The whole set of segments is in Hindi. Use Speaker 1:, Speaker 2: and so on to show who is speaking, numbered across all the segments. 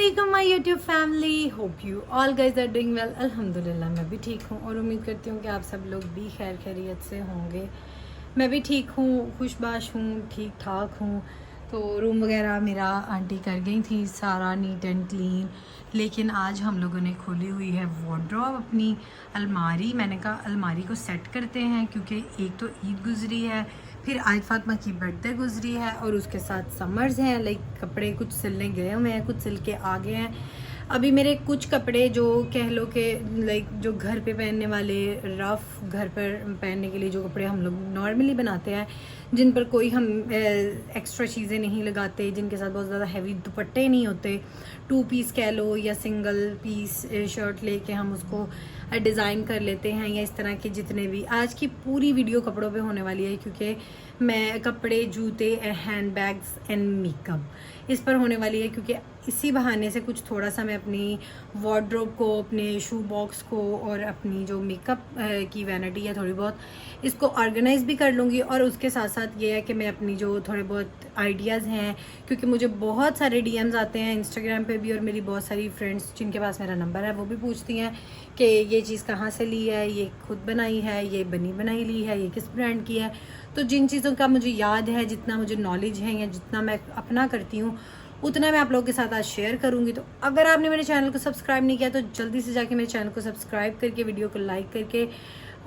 Speaker 1: अस्सलामुअलैकुम my YouTube family, hope you all guys are doing well. अल्हम्दुलिल्लाह मैं भी ठीक हूँ और उम्मीद करती हूँ कि आप सब लोग भी खैर खैरियत से होंगे। मैं भी ठीक हूँ, खुशबाश हूँ, ठीक ठाक हूँ। तो रूम वगैरह मेरा आंटी कर गई थी सारा नीट एंड क्लीन, लेकिन आज हम लोगों ने खोली हुई है वार्डरोब, अपनी अलमारी। मैंने कहा अलमारी को सेट करते हैं क्योंकि एक तो ईद गुजरी है, फिर आयत फातिमा की बर्थडे गुजरी है और उसके साथ समर्स हैं। लाइक कपड़े कुछ सिलने गए हुए हैं, कुछ सिल के आ गए हैं। अभी मेरे कुछ कपड़े जो कह लो कि लाइक जो घर पे पहनने वाले, रफ़ घर पर पहनने के लिए जो कपड़े हम लोग नॉर्मली बनाते हैं, जिन पर कोई हम एक्स्ट्रा चीज़ें नहीं लगाते, जिनके साथ बहुत ज़्यादा हैवी दुपट्टे नहीं होते, 2 पीस कह लो या सिंगल पीस शर्ट लेके हम उसको डिज़ाइन कर लेते हैं, या इस तरह के जितने भी। आज की पूरी वीडियो कपड़ों पे होने वाली है क्योंकि मैं कपड़े, जूते, हैंड बैग्स एंड मेकअप इस पर होने वाली है, क्योंकि इसी बहाने से कुछ थोड़ा सा मैं अपनी वार्डरोब को, अपने शू बॉक्स को और अपनी जो मेकअप की वैनिटी है थोड़ी बहुत, इसको ऑर्गेनाइज़ भी कर लूँगी। और उसके साथ साथ ये है कि मैं अपनी जो थोड़े बहुत आइडियाज़ हैं, क्योंकि मुझे बहुत सारे डीएम्स आते हैं इंस्टाग्राम पे भी और मेरी बहुत सारी फ्रेंड्स जिनके पास मेरा नंबर है वो भी पूछती हैं कि ये चीज़ कहाँ से ली है, ये खुद बनाई है, ये बनी बनाई ली है, ये किस ब्रांड की है। तो जिन चीज़ों का मुझे याद है, जितना मुझे नॉलेज है या जितना मैं अपना करती हूँ, उतना मैं आप लोगों के साथ आज शेयर करूँगी। तो अगर आपने मेरे चैनल को सब्सक्राइब नहीं किया तो जल्दी से जाके मेरे चैनल को सब्सक्राइब करके, वीडियो को लाइक करके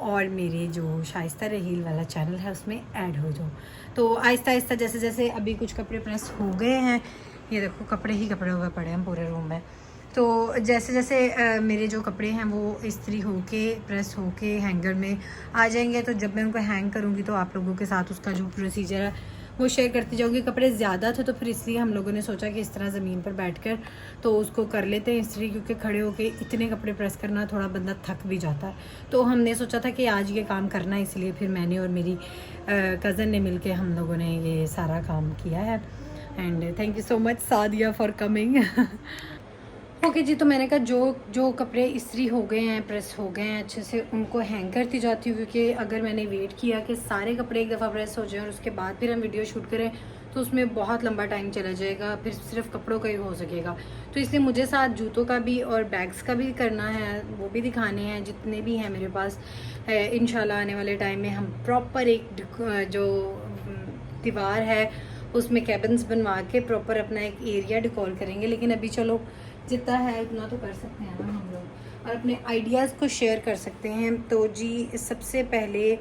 Speaker 1: और मेरे जो शाइस्ता रहील वाला चैनल है उसमें ऐड हो जाओ। तो आहिस्ता आहिस्ता जैसे जैसे अभी कुछ कपड़े प्रेस हो गए हैं, ये देखो कपड़े ही कपड़े हुए पड़े हैं पूरे रूम में। तो जैसे जैसे मेरे जो कपड़े हैं वो इस्त्री होके, प्रेस होके हैंगर में आ जाएंगे, तो जब मैं उनको हैंग करूँगी तो आप लोगों के साथ उसका जो प्रोसीजर है वो शेयर करती जाऊँगी। कपड़े ज़्यादा थे तो फिर इसलिए हम लोगों ने सोचा कि इस तरह ज़मीन पर बैठकर तो उसको कर लेते हैं इस्त्री, क्योंकि खड़े होके इतने कपड़े प्रेस करना थोड़ा बंदा थक भी जाता है। तो हमने सोचा था कि आज ये काम करना है, इसलिए फिर मैंने और मेरी कज़न ने मिलके हम लोगों ने ये सारा काम किया है। And thank you so much Sadiya for coming. Okay जी, तो मैंने कहा जो जो कपड़े इस्त्री हो गए हैं, प्रेस हो गए हैं अच्छे से, उनको हैंग करती जाती हूँ, क्योंकि अगर मैंने वेट किया कि सारे कपड़े एक दफ़ा प्रेस हो जाएं और उसके बाद फिर हम वीडियो शूट करें तो उसमें बहुत लंबा टाइम चला जाएगा, फिर सिर्फ कपड़ों का ही हो सकेगा। तो इसलिए मुझे साथ जूतों का भी और बैग्स का भी करना है, वो भी दिखाने हैं जितने भी हैं मेरे पास। इंशाल्लाह आने वाले टाइम में हम प्रॉपर एक जो दीवार है उसमें कैबिन्स बनवा के प्रॉपर अपना एक एरिया डिकॉर करेंगे। लेकिन अभी चलो जितना है उतना तो कर सकते हैं ना हम लोग, और अपने आइडियाज़ को शेयर कर सकते हैं। तो जी सबसे पहले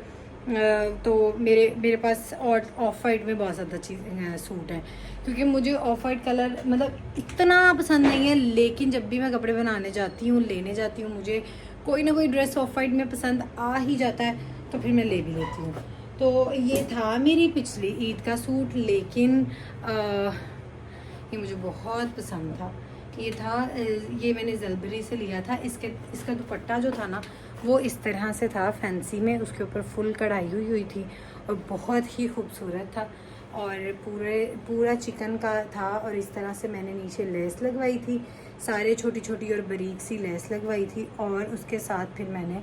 Speaker 1: तो मेरे पास ऑफ वाइट में बहुत ज़्यादा चीज़ सूट हैं, क्योंकि मुझे ऑफ वाइट कलर मतलब इतना पसंद नहीं है, लेकिन जब भी मैं कपड़े बनाने जाती हूँ, लेने जाती हूँ, मुझे कोई ना कोई ड्रेस ऑफ वाइट में पसंद आ ही जाता है, तो फिर मैं ले भी लेती हूँ। तो ये था मेरी पिछली ईद का सूट, लेकिन ये मुझे बहुत पसंद था। ये था, ये मैंने जलबरी से लिया था। इसका दुपट्टा जो था ना वो इस तरह से था फैंसी में, उसके ऊपर फुल कढ़ाई हुई थी और बहुत ही खूबसूरत था, और पूरा चिकन का था। और इस तरह से मैंने नीचे लेस लगवाई थी, सारे छोटी छोटी और बारीक सी लेस लगवाई थी, और उसके साथ फिर मैंने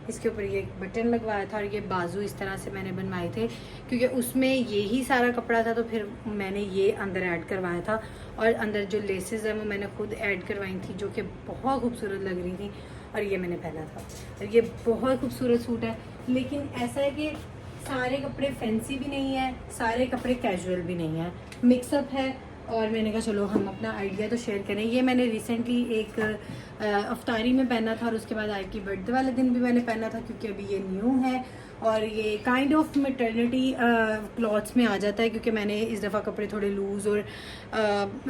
Speaker 1: इसके ऊपर ये एक बटन लगवाया था, और ये बाजू इस तरह से मैंने बनवाए थे, क्योंकि उसमें ये ही सारा कपड़ा था, तो फिर मैंने ये अंदर ऐड करवाया था। और अंदर जो लेसेस हैं वो मैंने खुद ऐड करवाई थी, जो कि बहुत खूबसूरत लग रही थी, और ये मैंने पहना था। और ये बहुत खूबसूरत सूट है, लेकिन ऐसा है कि सारे कपड़े फैंसी भी नहीं है, सारे कपड़े कैजुअल भी नहीं है, मिक्सअप है। और मैंने कहा चलो हम अपना आइडिया तो शेयर करें। ये मैंने रिसेंटली एक अफ्तारी में पहना था, और उसके बाद आयत की बर्थडे वाले दिन भी मैंने पहना था, क्योंकि अभी ये न्यू है और ये काइंड ऑफ मैटरनिटी क्लॉथ्स में आ जाता है, क्योंकि मैंने इस दफ़ा कपड़े थोड़े लूज़ और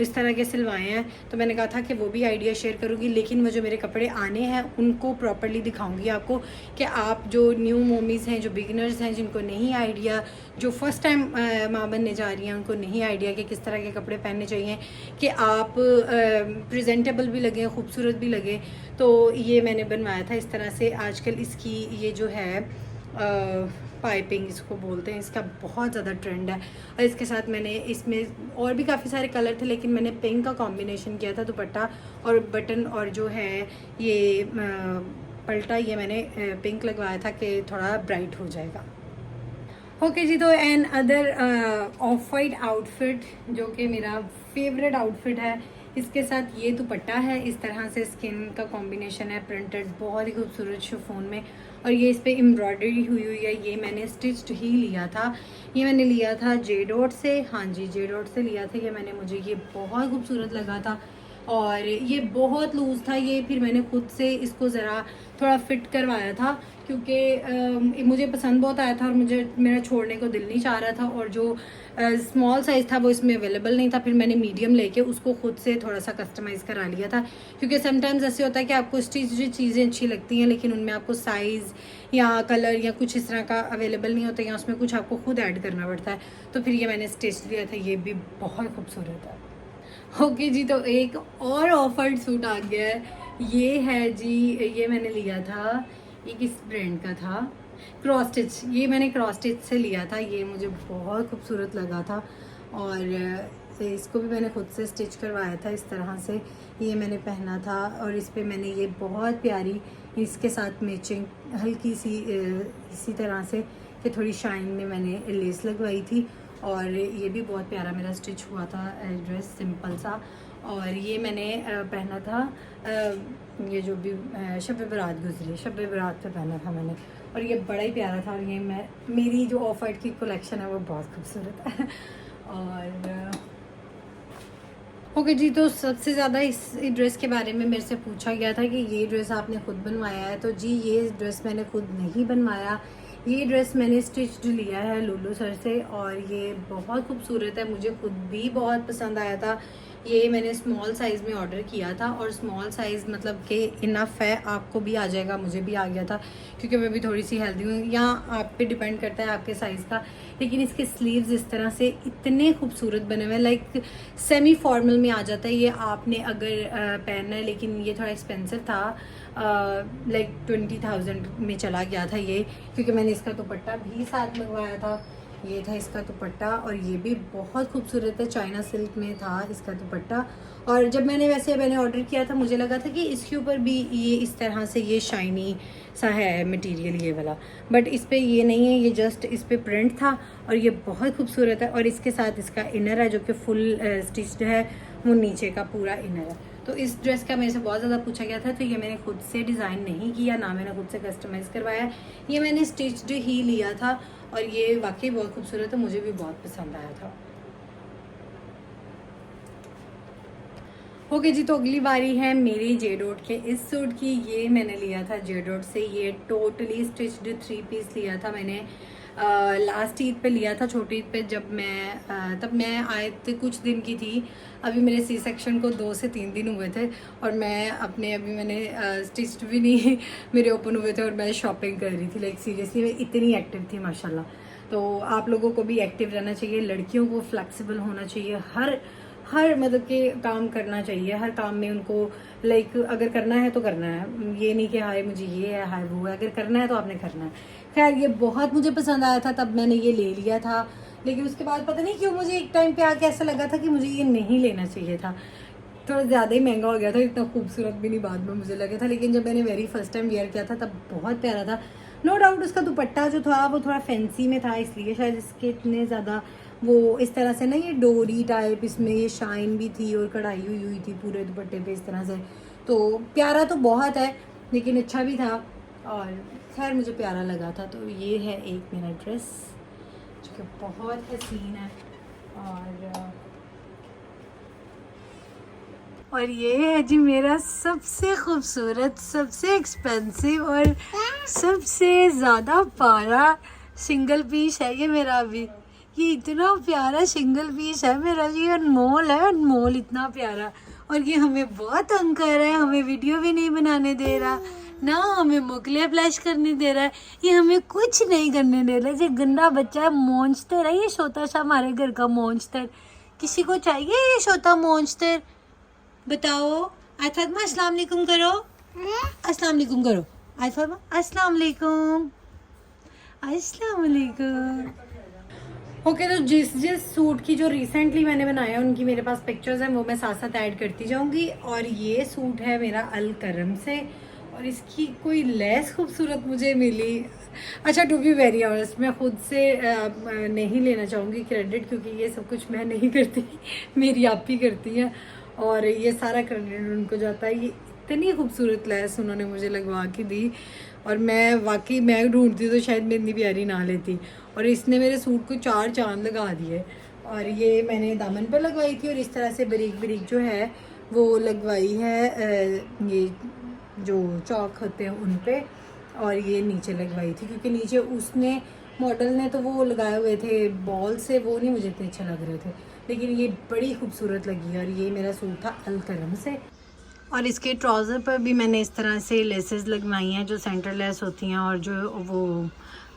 Speaker 1: इस तरह के सिलवाए हैं। तो मैंने कहा था कि वो भी आइडिया शेयर करूँगी, लेकिन वो जो मेरे कपड़े आने हैं उनको प्रॉपरली दिखाऊँगी आपको, कि आप जो न्यू मोमीज़ हैं, जो बिगिनर्स हैं, जिनको नहीं आइडिया, जो फ़र्स्ट टाइम माँ बनने जा रही हैं, उनको नहीं आइडिया कि किस तरह के कपड़े पहनने चाहिए कि आप प्रेजेंटेबल भी लगें, खूबसूरत भी लगे। तो ये मैंने बनवाया था इस तरह से। आजकल इसकी ये जो है पाइपिंग इसको बोलते हैं, इसका बहुत ज़्यादा ट्रेंड है। और इसके साथ मैंने इसमें और भी काफ़ी सारे कलर थे, लेकिन मैंने पिंक का कॉम्बिनेशन किया था दुपट्टा और बटन, और जो है ये पल्टा, ये मैंने पिंक लगवाया था कि थोड़ा ब्राइट हो जाएगा। ओके जी, तो an other of white outfit जो कि मेरा फेवरेट आउटफिट है, इसके साथ ये दुपट्टा है, इस तरह से स्किन का कॉम्बिनेशन है, प्रिंटेड, बहुत ही खूबसूरत शिफॉन में। और ये इस पर एम्ब्रॉयडरी हुई हुई है। ये मैंने स्टिच्ड ही लिया था, ये मैंने लिया था जे डॉट से, हाँ जी जे डॉट से लिया था ये मैंने। मुझे ये बहुत खूबसूरत लगा था और ये बहुत लूज़ था ये, फिर मैंने खुद से इसको ज़रा थोड़ा फिट करवाया था क्योंकि मुझे पसंद बहुत आया था और मुझे मेरा छोड़ने को दिल नहीं चाह रहा था। और जो स्मॉल साइज़ था वो इसमें अवेलेबल नहीं था, फिर मैंने मीडियम लेके उसको खुद से थोड़ा सा कस्टमाइज़ करा लिया था। क्योंकि समटाइम्स ऐसे होता है कि आपको स्टिच जो चीज़ें अच्छी लगती हैं लेकिन उनमें आपको साइज़ या कलर या कुछ इस तरह का अवेलेबल नहीं होता, या उसमें कुछ आपको खुद ऐड करना पड़ता है। तो फिर ये मैंने स्टिच लिया था, ये भी बहुत खूबसूरत है। ओके जी, तो एक और ऑफर्ड सूट आ गया है। ये है जी, ये मैंने लिया था, ये किस ब्रांड का था, क्रॉस स्टिच। ये मैंने क्रॉस स्टिच से लिया था, ये मुझे बहुत खूबसूरत लगा था और इसको भी मैंने खुद से स्टिच करवाया था इस तरह से। ये मैंने पहना था और इस पे मैंने ये बहुत प्यारी इसके साथ मैचिंग हल्की सी इसी तरह से कि थोड़ी शाइन में मैंने लेस लगवाई थी। और ये भी बहुत प्यारा मेरा स्टिच हुआ था ड्रेस, सिंपल सा। और ये मैंने पहना था ये जो भी शब बारात गुजरी, शब बारात पे पहना था मैंने, और ये बड़ा ही प्यारा था। और ये मेरी जो ऑफ वाइट की कलेक्शन है वो बहुत खूबसूरत है। और ओके जी, तो सबसे ज़्यादा इस ड्रेस के बारे में मेरे से पूछा गया था कि ये ड्रेस आपने खुद बनवाया है। तो जी ये ड्रेस मैंने खुद नहीं बनवाया, ये ड्रेस मैंने स्टिच्ड लिया है लुलू सर से और ये बहुत खूबसूरत है, मुझे खुद भी बहुत पसंद आया था। ये मैंने स्मॉल साइज़ में ऑर्डर किया था और स्मॉल साइज़ मतलब कि इनफ है, आपको भी आ जाएगा, मुझे भी आ गया था क्योंकि मैं भी थोड़ी सी हेल्दी हूँ। या आप पे डिपेंड करता है आपके साइज़ का। लेकिन इसके स्लीव्स इस तरह से इतने खूबसूरत बने हुए हैं, लाइक सेमी फॉर्मल में आ जाता है ये आपने अगर पहनना है। लेकिन ये थोड़ा एक्सपेंसिव था, लाइक 20,000 में चला गया था ये, क्योंकि मैंने इसका दुपट्टा भी साथ मंगवाया था। ये था इसका दुपट्टा और ये भी बहुत खूबसूरत है, चाइना सिल्क में था इसका दुपट्टा। और जब मैंने ऑर्डर किया था मुझे लगा था कि इसके ऊपर भी ये इस तरह से ये शाइनी सा है मटेरियल ये वाला, बट इस पे ये नहीं है, ये जस्ट इस पे प्रिंट था और ये बहुत खूबसूरत है। और इसके साथ इसका इनर है जो कि फुल स्टिच्ड है, वो नीचे का पूरा इनर है। तो इस ड्रेस का मेरे से बहुत ज़्यादा पूछा गया था, तो ये मैंने खुद से डिज़ाइन नहीं किया, ना मैंने खुद से कस्टमाइज़ करवाया, ये मैंने स्टिच्ड ही लिया था और ये वाकई बहुत खूबसूरत है, मुझे भी बहुत पसंद आया था। ओके जी, तो अगली बारी है मेरी जे डॉट के इस सूट की। ये मैंने लिया था जे डॉट से, ये टोटली स्टिच्ड 3 पीस लिया था मैंने। लास्ट ईद पे लिया था, छोटी ईद पे, जब तब मैं आए थे, कुछ दिन की थी। अभी मेरे सी सेक्शन को 2 से 3 दिन हुए थे और मैंने स्टिच्ड भी नहीं मेरे ओपन हुए थे और मैं शॉपिंग कर रही थी। लाइक सीरियसली मैं इतनी एक्टिव थी माशाल्लाह। तो आप लोगों को भी एक्टिव रहना चाहिए, लड़कियों को फ्लेक्सिबल होना चाहिए, हर मतलब के काम करना चाहिए, हर काम में उनको लाइक अगर करना है तो करना है, ये नहीं कि हाय मुझे ये है हाय वो है, अगर करना है तो आपने करना है। खैर ये बहुत मुझे पसंद आया था, तब मैंने ये ले लिया था। लेकिन उसके बाद पता नहीं क्यों मुझे एक टाइम पे आके ऐसा लगा था कि मुझे ये नहीं लेना चाहिए था, थोड़ा ज़्यादा ही महंगा हो गया था, इतना खूबसूरत भी नहीं बाद में मुझे लगा था। लेकिन जब मैंने वेरी फर्स्ट टाइम वेयर किया था तब बहुत प्यारा था। नो डाउट उसका दुपट्टा जो था वो थोड़ा फैंसी में था, इसलिए शायद इसके इतने ज़्यादा वो इस तरह से ना, ये डोरी टाइप, इसमें ये शाइन भी थी और कढ़ाई हुई थी पूरे दुपट्टे पे इस तरह से। तो प्यारा तो बहुत है लेकिन अच्छा भी था और खैर मुझे प्यारा लगा था। तो ये है एक मेरा ड्रेस जो कि बहुत हसीन है। और ये है जी मेरा सबसे खूबसूरत, सबसे एक्सपेंसिव और सबसे ज़्यादा प्यारा सिंगल पीस है ये मेरा। अभी ये इतना प्यारा सिंगल पीस है मेरा, ये अनमोल है, अनमोल, इतना प्यारा। और ये हमें बहुत तंग कर रहा है, हमें वीडियो भी नहीं बनाने दे रहा, ना हमें मुकले फ्लैश करने दे रहा है, ये हमें कुछ नहीं करने दे रहा है। ये गंदा बच्चा है, मोंस्टर है ये, छोटा सा हमारे घर का मोंस्टर। किसी को चाहिए ये छोटा मोंस्टर? बताओ। आयफातमा अस्सलाम वालेकुम करो, अस्सलाम वालेकुम करो, आयफातमा अस्सलाम वालेकुम, अस्सलाम वालेकुम। ओके, तो जिस सूट की जो रिसेंटली मैंने बनाया उनकी मेरे पास पिक्चर्स हैं, वो मैं साथ साथ ऐड करती जाऊंगी। और ये सूट है मेरा अल करम से और इसकी कोई लेस खूबसूरत मुझे मिली। अच्छा, टू बी वेरी ऑनेस्ट, मैं खुद से नहीं लेना चाहूँगी क्रेडिट, क्योंकि ये सब कुछ मैं नहीं करती, मेरी आप ही करती हैं। और ये सारा क्रेडिट उनको जाता है। ये इतनी खूबसूरत लेस उन्होंने मुझे लगवा के दी और मैं ढूंढती तो शायद मैं इतनी प्यारी ना लेती, और इसने मेरे सूट को 4 चांद लगा दिए। और ये मैंने दामन पर लगवाई थी और इस तरह से बारीक बारीक जो है वो लगवाई है ये जो चौक होते हैं उन पे, और ये नीचे लगवाई थी क्योंकि नीचे उसने मॉडल ने तो वो लगाए हुए थे बॉल से, वो नहीं मुझे इतने अच्छे लग रहे थे, लेकिन ये बड़ी खूबसूरत लगी। और ये मेरा सूट था अलकरम से। और इसके ट्राउज़र पर भी मैंने इस तरह से लेसेस लगवाई हैं जो सेंटर लेस होती हैं, और जो वो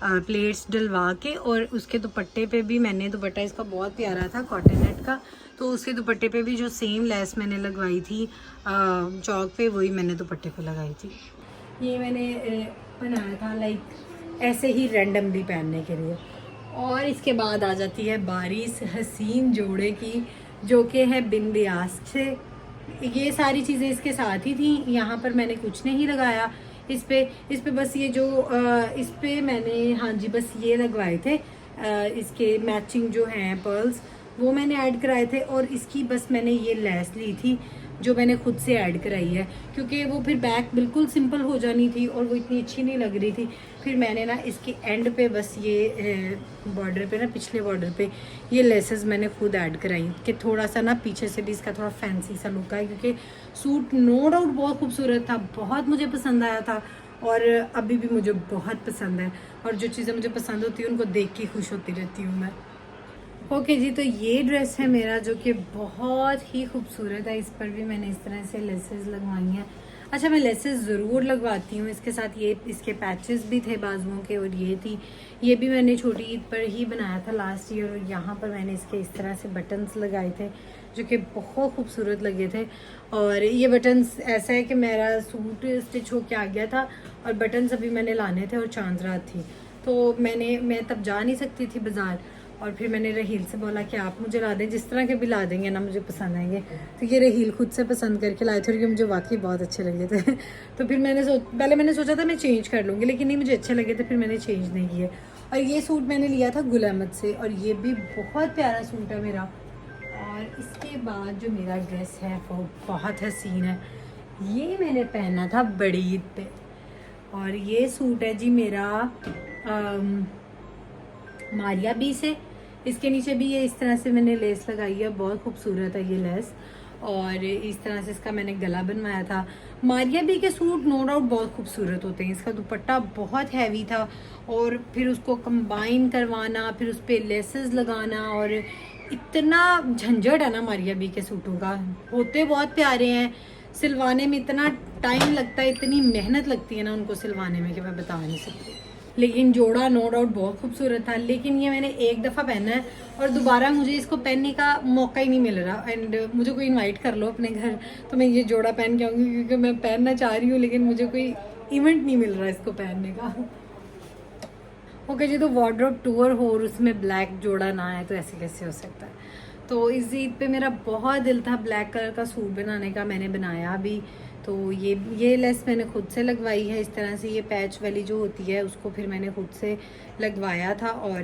Speaker 1: प्लेट्स डलवा के, और उसके दुपट्टे पे भी मैंने, दुपट्टा इसका बहुत प्यारा था कॉटन नेट का, तो उसके दुपट्टे पे भी जो सेम लेस मैंने लगवाई थी चौक पे, वही मैंने दुपट्टे पे लगाई थी। ये मैंने बनाया था लाइक ऐसे ही रैंडमली पहनने के लिए। और इसके बाद आ जाती है बारी इस हसीन जोड़े की, जो कि है बिन बियास से। ये सारी चीज़ें इसके साथ ही थी, यहाँ पर मैंने कुछ नहीं लगाया। इस पे बस ये जो इस पे मैंने, हाँ जी, बस ये लगवाए थे इसके मैचिंग जो हैं पर्ल्स, वो मैंने ऐड कराए थे। और इसकी बस मैंने ये लेस ली थी जो मैंने खुद से ऐड कराई है, क्योंकि वो फिर बैक बिल्कुल सिंपल हो जानी थी और वो इतनी अच्छी नहीं लग रही थी। फिर मैंने ना इसके एंड पे बस ये बॉर्डर पे ना, पिछले बॉर्डर पे ये लेसेस मैंने खुद ऐड कराई कि थोड़ा सा ना पीछे से भी इसका थोड़ा फैंसी सा लुक आए, क्योंकि सूट नो डाउट बहुत खूबसूरत था, बहुत मुझे पसंद आया था और अभी भी मुझे बहुत पसंद है। और जो चीज़ें मुझे पसंद होती हैं उनको देख के खुश होती रहती हूँ मैं। ओके जी, तो ये ड्रेस है मेरा जो कि बहुत ही खूबसूरत है। इस पर भी मैंने इस तरह से लेसेस लगवाई हैं। अच्छा, मैं लेसेस ज़रूर लगवाती हूँ इसके साथ। ये इसके पैचेस भी थे बाजुओं के, और ये भी मैंने छोटी ईद पर ही बनाया था लास्ट ईयर। और यहाँ पर मैंने इसके इस तरह से बटन्स लगाए थे जो कि बहुत खूबसूरत लगे थे। और ये बटन्स ऐसा है कि मेरा सूट स्टिच होके आ गया था और बटन्स अभी मैंने लाने थे और चांद रात थी, तो मैं तब जा नहीं सकती थी बाज़ार। और फिर मैंने रहील से बोला कि आप मुझे ला दें, जिस तरह के भी ला देंगे ना मुझे पसंद आएंगे। तो ये रहील खुद से पसंद करके लाए थे और ये मुझे वाकई बहुत अच्छे लगे थे। तो फिर पहले मैंने सोचा था मैं चेंज कर लूँगी, लेकिन नहीं, मुझे अच्छे लगे थे, फिर मैंने चेंज नहीं किए। और ये सूट मैंने लिया था गुल अहमद से, और ये भी बहुत प्यारा सूट है मेरा। और इसके बाद जो मेरा ड्रेस है वो बहुत हसीन है। ये मैंने पहना था बड़ी ईद पे, और ये सूट है जी मेरा मारिया बी से। इसके नीचे भी ये इस तरह से मैंने लेस लगाई है, बहुत खूबसूरत है ये लेस। और इस तरह से इसका मैंने गला बनवाया था। मारिया बी के सूट नो डाउट बहुत खूबसूरत होते हैं। इसका दुपट्टा बहुत हैवी था, और फिर उसको कंबाइन करवाना, फिर उस पर लेसेस लगाना, और इतना झंझट है ना मारिया बी के सूटों का। होते बहुत प्यारे हैं, सिलवाने में इतना टाइम लगता है, इतनी मेहनत लगती है ना उनको सिलवाने में कि मैं बता नहीं सकती। लेकिन जोड़ा नो डाउट बहुत खूबसूरत था। लेकिन ये मैंने एक दफ़ा पहना है और दोबारा मुझे इसको पहनने का मौका ही नहीं मिल रहा। एंड मुझे कोई इनवाइट कर लो अपने घर तो मैं ये जोड़ा पहन के आऊँगी, क्योंकि मैं पहनना चाह रही हूँ लेकिन मुझे कोई इवेंट नहीं मिल रहा इसको पहनने का। ओके जी, तो वार्डरोब टूर हो और उसमें ब्लैक जोड़ा ना आए तो ऐसे कैसे हो सकता है। तो इस ईद पे मेरा बहुत दिल था ब्लैक कलर का सूट बनाने का, मैंने बनाया भी। तो ये लेस मैंने खुद से लगवाई है इस तरह से। ये पैच वाली जो होती है उसको फिर मैंने खुद से लगवाया था, और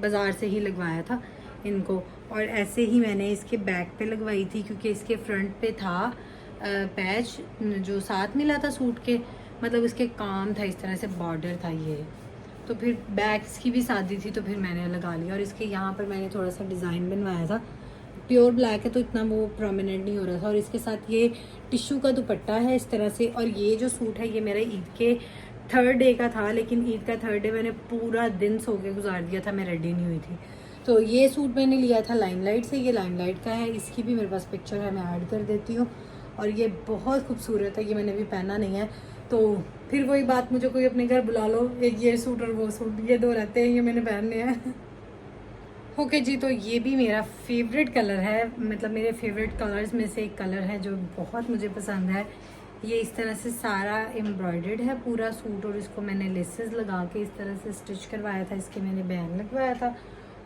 Speaker 1: बाज़ार से ही लगवाया था इनको। और ऐसे ही मैंने इसके बैक पे लगवाई थी, क्योंकि इसके फ्रंट पे था पैच जो साथ मिला था सूट के, मतलब इसके काम था, इस तरह से बॉर्डर था ये। तो फिर बैग्स की भी शादी थी तो फिर मैंने लगा लिया। और इसके यहाँ पर मैंने थोड़ा सा डिज़ाइन बनवाया था। प्योर ब्लैक है तो इतना वो प्रोमिनेंट नहीं हो रहा था। और इसके साथ ये टिश्यू का दुपट्टा है इस तरह से। और ये जो सूट है ये मेरा ईद के 3rd डे का था, लेकिन ईद का 3rd डे मैंने पूरा दिन सो के गुजार दिया था, मैं रेडी नहीं हुई थी। तो ये सूट मैंने लिया था लाइमलाइट से। ये लाइमलाइट का है, इसकी भी मेरे पास पिक्चर है, मैं ऐड कर देती हूँ। और ये बहुत खूबसूरत है, ये मैंने भी पहना नहीं है। तो फिर वही बात, मुझे कोई अपने घर बुला लो, एक ये सूट और वो सूट, ये 2 रहते हैं, ये मैंने पहनने हैं। ओके जी, तो ये भी मेरा फेवरेट कलर है, मतलब मेरे फेवरेट कलर्स में से एक कलर है जो बहुत मुझे पसंद है। ये इस तरह से सारा एम्ब्रॉयडर्ड है पूरा सूट, और इसको मैंने लेसेस लगा के इस तरह से स्टिच करवाया था। इसके मैंने बैन लगवाया था,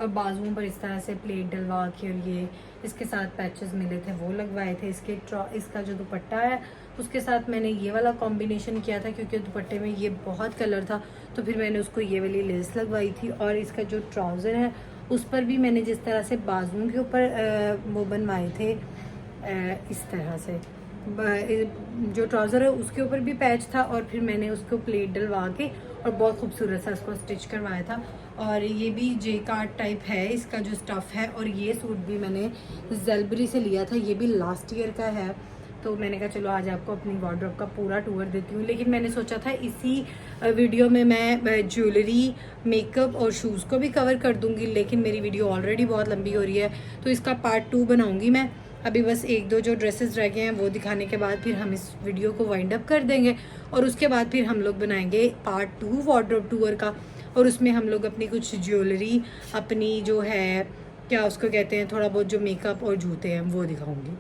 Speaker 1: और बाजुओं पर इस तरह से प्लेट डलवा के, और ये इसके साथ पैचेस मिले थे वो लगवाए थे। इसका जो दुपट्टा है उसके साथ मैंने ये वाला कॉम्बिनेशन किया था, क्योंकि दुपट्टे में ये बहुत कलर था तो फिर मैंने उसको ये वाली लेस लगवाई थी। और इसका जो ट्राउज़र है उस पर भी मैंने जिस तरह से बाजुओं के ऊपर वो बनवाए थे इस तरह से जो ट्राउज़र है उसके ऊपर भी पैच था और फिर मैंने उसको प्लेट डलवा के और बहुत खूबसूरत सा उसको स्टिच करवाया था। और ये भी जे कार्ड टाइप है इसका जो स्टफ़ है। और ये सूट भी मैंने ज़ेलबरी से लिया था, ये भी लास्ट ईयर का है। तो मैंने कहा चलो आज आपको अपनी वार्डरोब का पूरा टूर देती हूँ। लेकिन मैंने सोचा था इसी वीडियो में मैं ज्वेलरी, मेकअप और शूज़ को भी कवर कर दूँगी, लेकिन मेरी वीडियो ऑलरेडी बहुत लंबी हो रही है तो इसका पार्ट 2 बनाऊँगी मैं। अभी बस एक दो जो ड्रेसेस रह गए हैं वो दिखाने के बाद फिर हम इस वीडियो को वाइंड अप कर देंगे और उसके बाद फिर हम लोग बनाएंगे पार्ट 2 वार्डरोब टूर का। और उसमें हम लोग अपनी कुछ ज्वेलरी, अपनी जो है क्या उसको कहते हैं, थोड़ा बहुत जो मेकअप और जूते हैं वो दिखाऊंगी।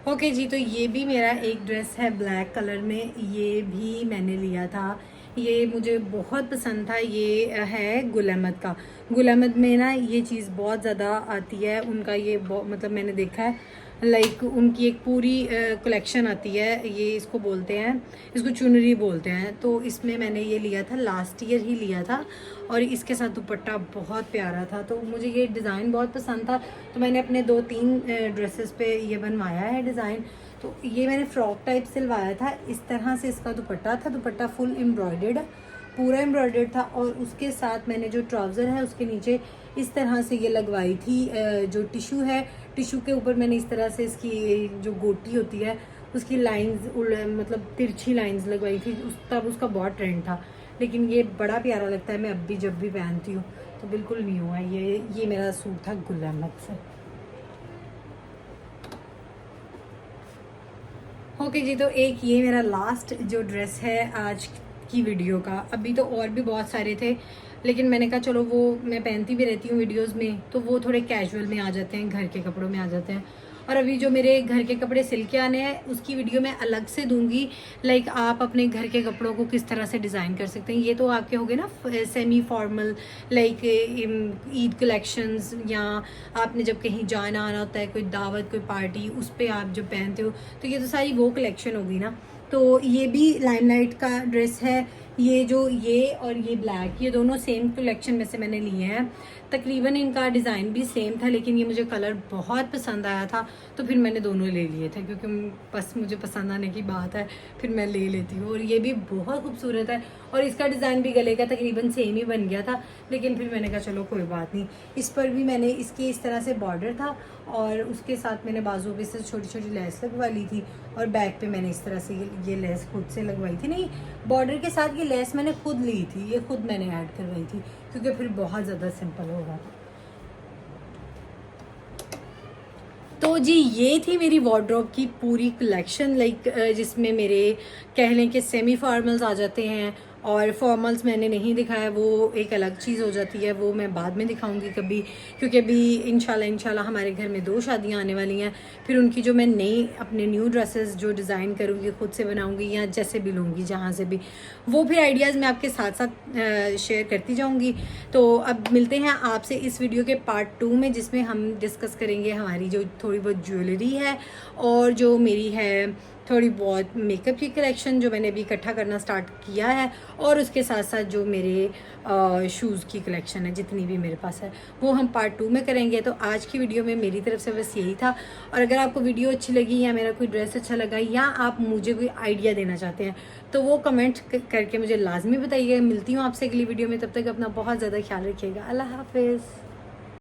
Speaker 1: ओके जी, तो ये भी मेरा एक ड्रेस है ब्लैक कलर में, ये भी मैंने लिया था, ये मुझे बहुत पसंद था। ये है गुल अहमद का। गुल अहमद में ना ये चीज़ बहुत ज़्यादा आती है उनका, ये मतलब मैंने देखा है लाइक उनकी एक पूरी कलेक्शन आती है। ये इसको बोलते हैं, इसको चुनरी बोलते हैं। तो इसमें मैंने ये लिया था, लास्ट ईयर ही लिया था और इसके साथ दुपट्टा बहुत प्यारा था। तो मुझे ये डिज़ाइन बहुत पसंद था तो मैंने अपने 2-3 ड्रेसेस पे ये बनवाया है डिज़ाइन। तो ये मैंने फ्रॉक टाइप सिलवाया था, इस तरह से इसका दुपट्टा था। दुपट्टा फुल एम्ब्रॉयडर्ड, पूरा एम्ब्रॉयडर्ड था। और उसके साथ मैंने जो ट्राउज़र है उसके नीचे इस तरह से ये लगवाई थी, जो टिशू है, टिशू के ऊपर मैंने इस तरह से इसकी जो गोटी होती है उसकी लाइंस मतलब तिरछी लाइंस लगवाई थी। तब उसका बहुत ट्रेंड था, लेकिन ये बड़ा प्यारा लगता है, मैं अब भी जब भी पहनती हूँ तो बिल्कुल न्यू है। ये मेरा सूट था गुल अहमद से। ओके जी, तो एक ये मेरा लास्ट जो ड्रेस है आज की वीडियो का। अभी तो और भी बहुत सारे थे लेकिन मैंने कहा चलो वो मैं पहनती भी रहती हूँ वीडियोस में, तो वो थोड़े कैजुअल में आ जाते हैं, घर के कपड़ों में आ जाते हैं। और अभी जो मेरे घर के कपड़े सिल के आने हैं उसकी वीडियो मैं अलग से दूंगी। लाइक आप अपने घर के कपड़ों को किस तरह से डिज़ाइन कर सकते हैं। ये तो आपके हो गए ना semi formal, like Eid collections, या आपने जब कहीं जाना आना होता है, कोई दावत, कोई पार्टी, उस पर आप जब पहनते हो, तो ये तो सारी वो कलेक्शन होगी ना। तो ये भी लाइमलाइट का ड्रेस है। ये और ये ब्लैक, ये दोनों सेम कलेक्शन में से मैंने लिए हैं। तकरीबन इनका डिज़ाइन भी सेम था लेकिन ये मुझे कलर बहुत पसंद आया था तो फिर मैंने दोनों ले लिए थे, क्योंकि बस मुझे पसंद आने की बात है फिर मैं ले लेती हूँ। और ये भी बहुत खूबसूरत है और इसका डिज़ाइन भी गले का तकरीबन सेम ही बन गया था, लेकिन फिर मैंने कहा चलो कोई बात नहीं। इस पर भी मैंने इसके इस तरह से बॉर्डर था और उसके साथ मैंने बाजू पे से छोटी छोटी लेस लगवा ली थी और बैक पे मैंने इस तरह से ये लेस खुद से लगवाई थी। नहीं, बॉर्डर के साथ ये लेस मैंने खुद ली थी, ये खुद मैंने ऐड करवाई थी क्योंकि फिर बहुत ज़्यादा सिंपल होगा। तो जी ये थी मेरी वार्डरोब की पूरी कलेक्शन, लाइक जिसमें मेरे कह लें कि सेमी फॉर्मल्स आ जाते हैं और फॉर्मल्स मैंने नहीं दिखाया, वो एक अलग चीज़ हो जाती है, वो मैं बाद में दिखाऊंगी कभी, क्योंकि अभी इंशाल्लाह हमारे घर में 2 शादियां आने वाली हैं। फिर उनकी जो मैं नई अपने न्यू ड्रेसेस जो डिज़ाइन करूँगी, खुद से बनाऊँगी या जैसे भी लूँगी जहाँ से भी, वो फिर आइडियाज़ मैं आपके साथ साथ शेयर करती जाऊँगी। तो अब मिलते हैं आपसे इस वीडियो के पार्ट 2 में, जिसमें हम डिस्कस करेंगे हमारी जो थोड़ी बहुत ज्वेलरी है और जो मेरी है थोड़ी बहुत मेकअप की कलेक्शन जो मैंने अभी इकट्ठा करना स्टार्ट किया है, और उसके साथ साथ जो मेरे शूज़ की कलेक्शन है जितनी भी मेरे पास है वो हम पार्ट 2 में करेंगे। तो आज की वीडियो में मेरी तरफ से बस यही था। और अगर आपको वीडियो अच्छी लगी या मेरा कोई ड्रेस अच्छा लगा या आप मुझे कोई आइडिया देना चाहते हैं तो वो कमेंट करके मुझे लाजमी बताइएगा। मिलती हूँ आपसे अगली वीडियो में, तब तक अपना बहुत ज़्यादा ख्याल रखिएगा। अल्लाह हाफिज़।